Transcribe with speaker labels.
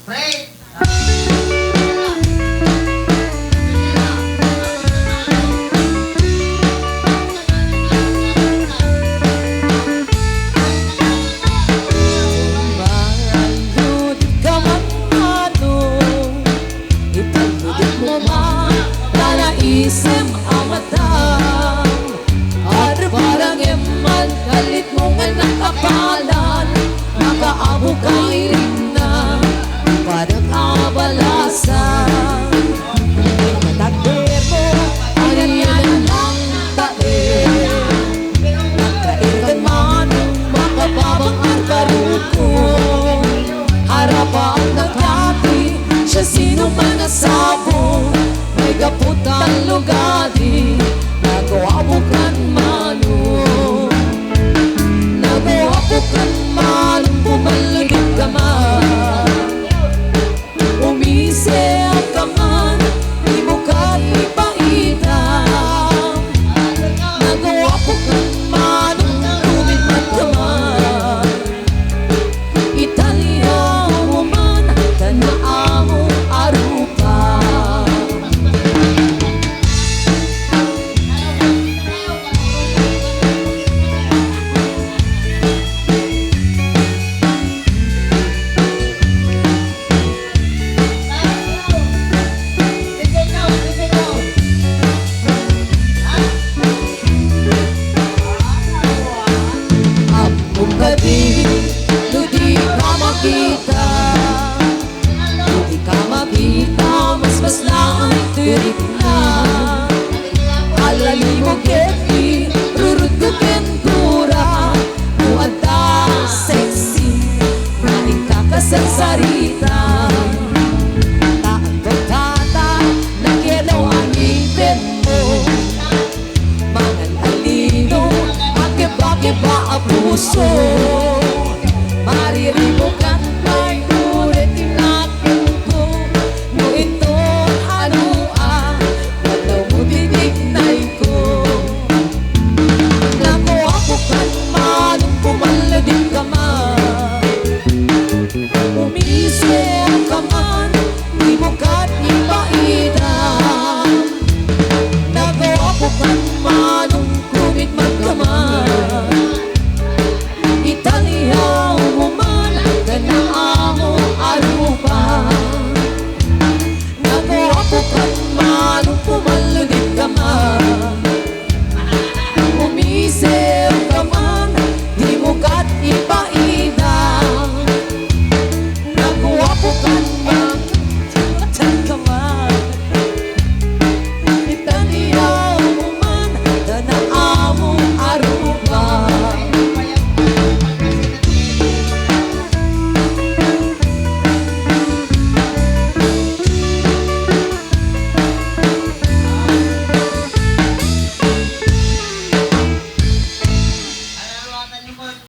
Speaker 1: Pray!
Speaker 2: Isem amatang at parang eman kalit mo nga nakapalan nakaabog kang iring na parang abalasan matagder mo ang yan ang tae nagkair ka man makapabang ang karuko harapan ng kati siya sino man nasabong may kaputan lugadi nagawabukan mano nagawabukan mano pumaligid ka man umise ang kaman di mo kati paitan nagawabukan mano tumidmat ka man Italia mo man tanaa mo arupa mas lang tirik na alali mo kepi rurut ko kentura muada sexy maning kakasarsarita taang-tata nakelaw ang ngipin mo mangan alino ake-bake ba ang puso mariribo